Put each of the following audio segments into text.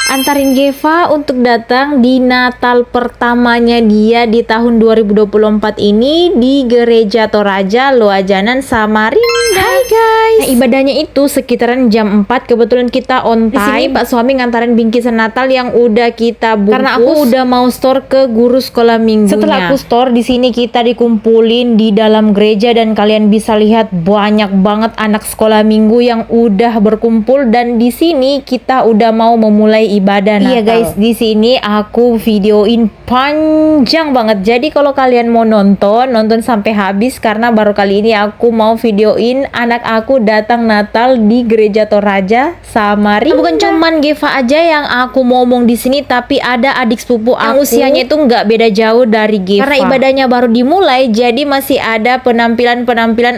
Antarin Geva untuk datang di Natal pertamanya dia di tahun 2024 ini di Gereja Toraja Loajanan Samarinda. Hai guys. Nah, ibadahnya itu sekitaran jam 4. Kebetulan kita on time. Di sini Pak suami ngantarin bingkisan Natal yang udah kita bungkus. Karena aku udah mau store ke guru sekolah minggunya. Setelah aku store di sini kita dikumpulin di dalam gereja dan kalian bisa lihat banyak banget anak sekolah minggu yang udah berkumpul dan di sini kita udah mau memulai ibadah Natal. Iya guys, di sini aku videoin panjang banget. Jadi kalau kalian mau nonton sampai habis karena baru kali ini aku mau videoin anak aku datang Natal di Gereja Toraja Samarinda. Nah, bukan cuman Geva aja yang aku mau ngomong di sini, tapi ada adik sepupu aku usianya itu nggak beda jauh dari Geva. Karena ibadahnya baru dimulai, jadi masih ada penampilan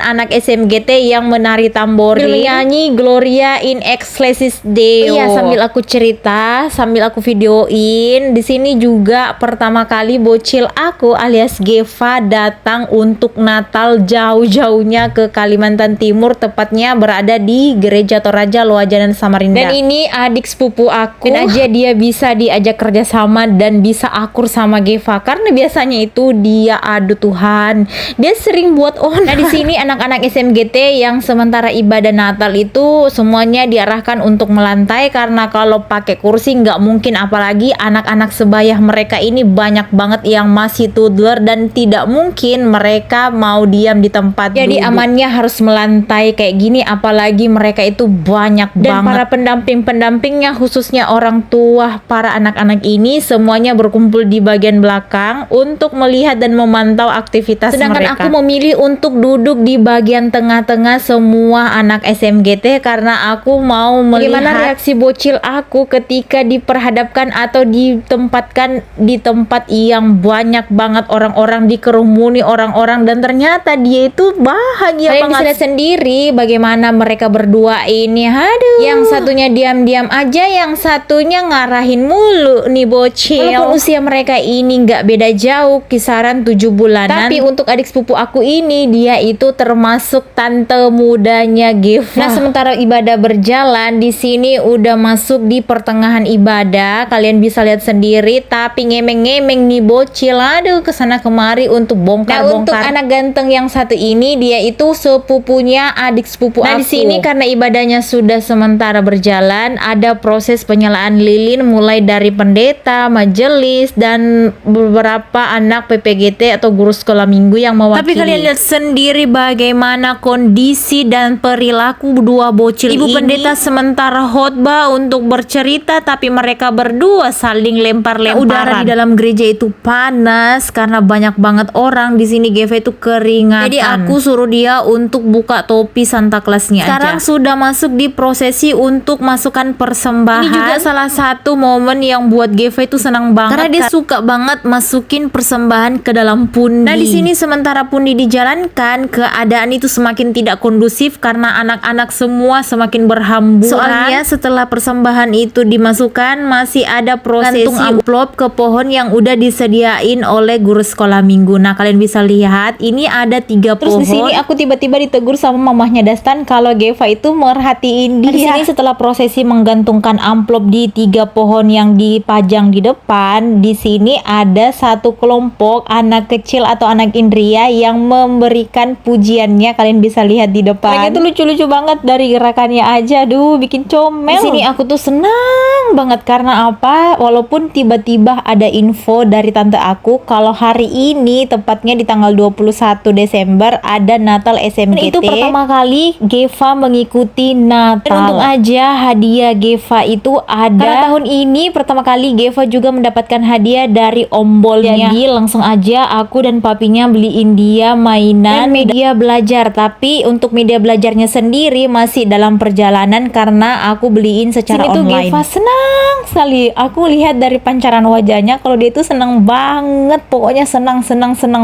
anak SMGT yang menari tamborin, nyanyi Gloria in Excelsis Deo. Iya, sambil aku cerita, sambil aku videoin. Di sini juga pertama kali bocil aku alias Geva datang untuk Natal jauh-jauhnya ke Kalimantan Timur, tepatnya berada di Gereja Toraja Loajanan Samarinda. Dan ini adik sepupu aku. Dan aja dia bisa diajak kerjasama dan bisa akur sama Geva karena biasanya itu dia, aduh Tuhan, dia sering buat on. Nah di sini anak-anak SMGT yang sementara ibadah Natal itu semuanya diarahkan untuk melantai karena kalau pakai kursi nggak mungkin, apalagi anak-anak sebaya mereka ini banyak banget yang masih toddler dan tidak mungkin mereka mau diam di tempat. Jadi amannya harus melantai kayak gini, apalagi mereka itu banyak dan banget. Para pendamping-pendampingnya khususnya orang tua para anak-anak ini semuanya berkumpul di bagian belakang untuk melihat dan memantau aktivitas sedangkan mereka. Aku memilih untuk duduk di bagian tengah-tengah semua anak SMGT karena aku mau melihat bagaimana reaksi bocil aku ketika diperhadapkan atau ditempatkan di tempat yang banyak banget orang-orang, dikerumuni orang-orang dan ternyata dia itu bahagia banget. Kalian bisa lihat sendiri bagaimana mereka berdua ini, aduh, yang satunya diam-diam aja, yang satunya ngarahin mulu nih bocil. Walaupun usia mereka ini nggak beda jauh, kisaran 7 bulanan, tapi untuk adik sepupu aku ini dia itu termasuk tante mudanya Geva. Nah sementara ibadah berjalan di sini udah masuk di pertengahan ibadah, kalian bisa lihat sendiri, tapi ngemeng-ngemeng nih bocil, aduh kesana kemari untuk bongkar-bongkar. Nah untuk anak ganteng yang satu ini dia itu sepupunya adik sepupu aku. Di sini karena ibadahnya sudah sementara berjalan, ada proses penyalaan lilin mulai dari pendeta, majelis dan beberapa anak PPGT atau guru sekolah minggu yang mewakili. Tapi kalian lihat sendiri bagaimana kondisi dan perilaku dua bocil Ibu ini. Pendeta sementara khotbah untuk bercerita, tapi mereka berdua saling lempar-lemparan. Udara di dalam gereja itu panas karena banyak banget orang. Di sini Geva itu keringatan. Jadi aku suruh dia untuk buka topi Santa Clausnya. Sekarang sudah masuk di prosesi untuk masukkan persembahan. Ini juga salah satu momen yang buat Geva itu senang banget karena dia suka banget masukin persembahan ke dalam pundi. Nah di sini sementara pundi dijalankan, keadaan itu semakin tidak kondusif karena anak-anak semua semakin berhamburan. Soalnya setelah persembahan itu dimasukkan masih ada prosesi gantung amplop ke pohon yang udah disediain oleh guru sekolah minggu. Nah kalian bisa lihat ini ada 3 pohon. Terus di sini aku tiba-tiba ditegur sama mamahnya Dastan kalau Geva itu merhatiin dia. Nah, di sini setelah prosesi menggantungkan amplop di 3 pohon yang dipajang di depan, di sini ada satu kelompok anak kecil atau anak Indria yang memberikan pujiannya. Kalian bisa lihat di depan. Mereka itu lucu-lucu banget dari gerakannya aja, aduh bikin comel. Di sini aku tuh senang banget karena apa? Walaupun tiba-tiba ada info dari tante aku kalau hari ini tepatnya di tanggal 21 Desember ada Natal SMGT. Dan itu pertama kali Geva mengikuti Natal. Dan untung aja hadiah Geva itu ada. Karena tahun ini pertama kali Geva juga mendapatkan hadiah dari ombolnya. Jadi langsung aja aku dan papinya beliin dia mainan dan media belajar. Tapi untuk media belajarnya sendiri masih dalam perjalanan karena aku beliin secara online. Sini tuh Geva senang sekali. Aku lihat dari pancaran wajahnya kalau dia itu senang banget. Pokoknya senang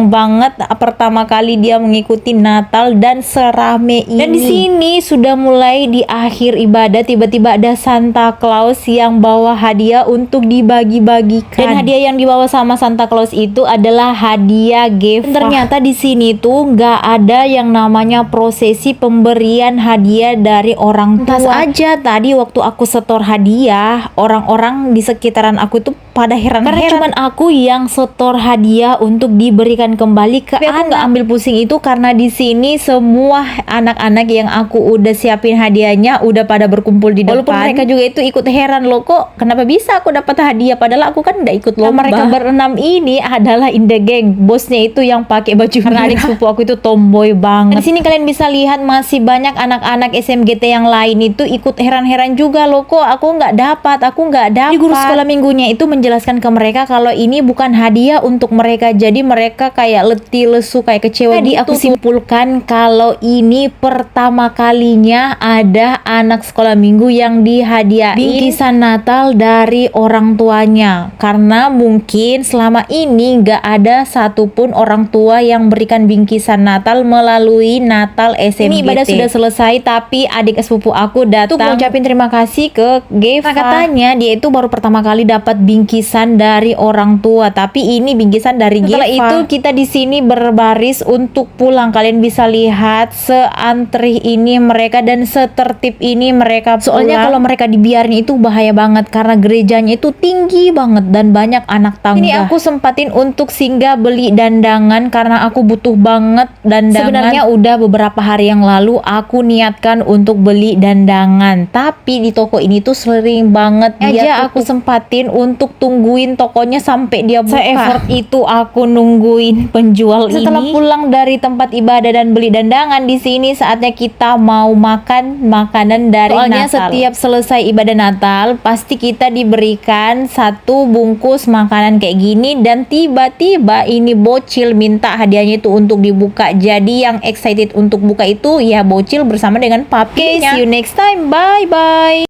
banget. Pertama kali dia mengikuti Natal dan serame ini. Dan di sini sudah mulai di akhir ibadah tiba-tiba ada Santa Claus yang bawa hadiah untuk dibagi-bagikan. Dan hadiah yang dibawa sama Santa Claus itu adalah hadiah Geva. Ternyata di sini tuh nggak ada yang namanya prosesi pemberian hadiah dari orang tua. Tas aja tadi waktu aku setor hadiah udah orang-orang di sekitaran aku tuh pada heran-heran karena cuman aku yang setor hadiah untuk diberikan kembali ke aku nggak ambil pusing itu karena di sini semua anak-anak yang aku udah siapin hadiahnya udah pada berkumpul di depan. Walaupun mereka juga itu ikut heran loh, kok kenapa bisa aku dapat hadiah padahal aku kan nggak ikut lomba. Mereka berenam ini adalah in the gang, bosnya itu yang pakai baju karena adik sepupu aku itu tomboy banget. Di sini kalian bisa lihat masih banyak anak-anak SMGT yang lain itu ikut heran-heran juga loh, kok aku nggak dapat. Di guru sekolah minggunya itu menjelaskan ke mereka kalau ini bukan hadiah untuk mereka, jadi mereka kayak letih lesu, kayak kecewa. Jadi aku simpulkan kalau ini pertama kalinya ada anak sekolah minggu yang dihadiahin bingkisan Natal dari orang tuanya, karena mungkin selama ini nggak ada satupun orang tua yang berikan bingkisan Natal melalui Natal SMGT. Ini ibadah sudah selesai, tapi adik sepupu aku datang untuk ngucapin terima kasih ke Geva. Katanya dia itu baru pertama kali dapat bingkisan dari orang tua, tapi ini bingkisan dari Geva. Setelah itu kita di sini berbaris untuk pulang. Kalian bisa lihat seantri ini mereka dan setertib ini mereka pulang. Soalnya kalau mereka dibiarin itu bahaya banget karena gerejanya itu tinggi banget dan banyak anak tangga. Ini aku sempatin untuk singgah beli dandangan karena aku butuh banget dandangan. Sebenarnya udah beberapa hari yang lalu aku niatkan untuk beli dandangan, tapi di toko ini tuh sering banget dia aku sempatin untuk tungguin tokonya sampai dia buka. Se-effort itu aku nungguin penjual ini. Setelah pulang dari tempat ibadah dan beli dandangan, di sini saatnya kita mau makan makanan dari Natal. Setiap selesai ibadah Natal pasti kita diberikan satu bungkus makanan kayak gini, dan tiba-tiba ini bocil minta hadiahnya itu untuk dibuka. Jadi yang excited untuk buka itu ya bocil bersama dengan papinya. Okay, see you next time. Bye bye.